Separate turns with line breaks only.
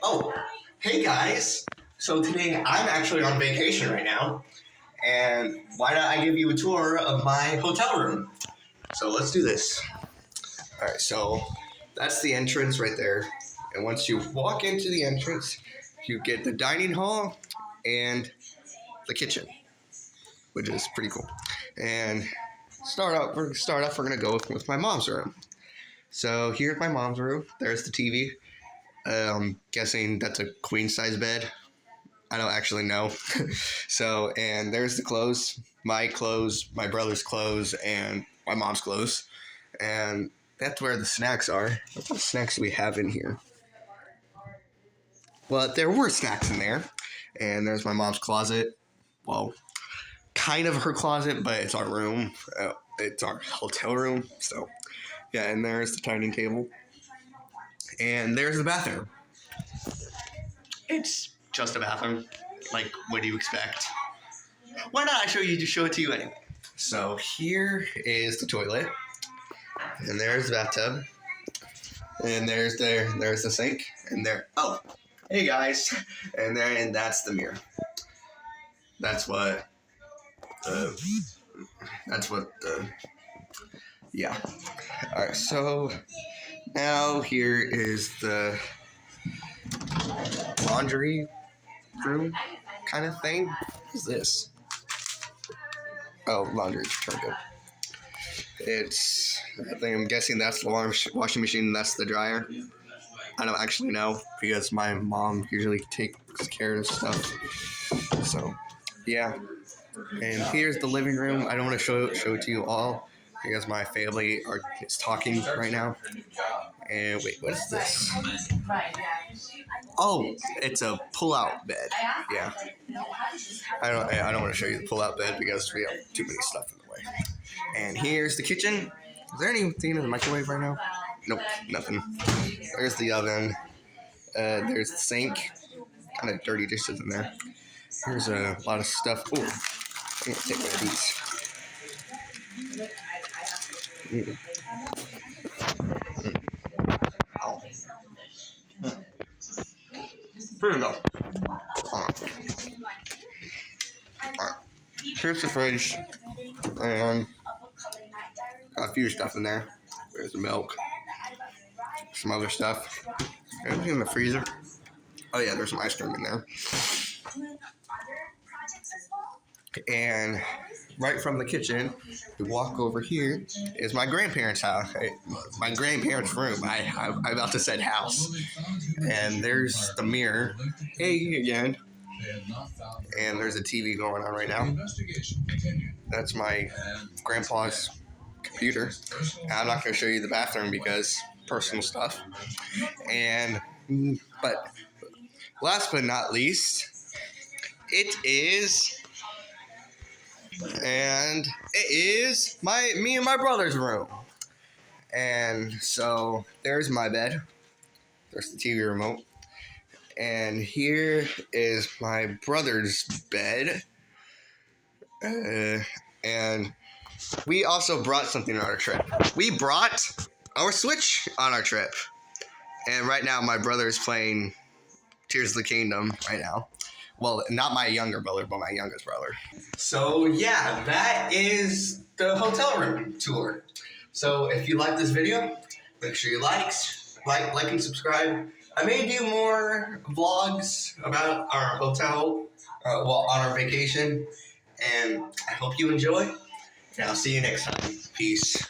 Oh, hey guys. So today I'm actually on vacation right now, and why not I give you a tour of my hotel room? So let's do this. All right, so that's the entrance right there, and once you walk into the entrance, you get the dining hall and the kitchen, which is pretty cool. And we're gonna go with my mom's room. So here's my mom's room. There's the TV. Guessing that's a queen size bed. I don't actually know. So, and there's the clothes, my brother's clothes, and my mom's clothes. And that's where the snacks are. What snacks do we have in here? Well, there were snacks in there. And there's my mom's closet. Well, kind of her closet, but it's our room. It's our hotel room. So, yeah, and there's the dining table. And there's the bathroom. It's just a bathroom. Like, what do you expect? Why not I show it to you anyway? So here is the toilet. And there's the bathtub. And there's the sink. And there, oh, hey guys. And that's the mirror. That's what, yeah. All right, so now here is the laundry room kind of thing. What is this? Oh, laundry detergent. I'm guessing that's the washing machine and that's the dryer. I don't actually know because my mom usually takes care of stuff. So, yeah. And here's the living room. I don't want to show it to you all because my family is talking right now. And wait, what is this? Oh, it's a pull-out bed. Yeah. I don't want to show you the pull-out bed because we have too many stuff in the way. And here's the kitchen. Is there anything in the microwave right now? Nope, nothing. There's the oven. There's the sink. Kind of dirty dishes in there. Here's a lot of stuff. Oh, I'm gonna take one of these. Pretty enough. Here's the fridge, and got a few stuff in there. There's the milk, some other stuff. Everything in the freezer. Oh yeah, there's some ice cream in there. And right from the kitchen, you walk over here is my grandparents' house. My grandparents' room. I'm about to say house. And there's the mirror. Hey again. And there's a TV going on right now. That's my grandpa's computer. I'm not going to show you the bathroom because personal stuff. But last but not least, it is me and my brother's room. And so there's my bed. There's the TV remote. And here is my brother's bed. And we also brought something on our trip. We brought our Switch on our trip. And right now my brother is playing Tears of the Kingdom right now. Well, not my younger brother, but my youngest brother. So yeah, that is the hotel room tour. So if you like this video, make sure you like and subscribe. I may do more vlogs about our hotel, on our vacation, and I hope you enjoy, and I'll see you next time. Peace.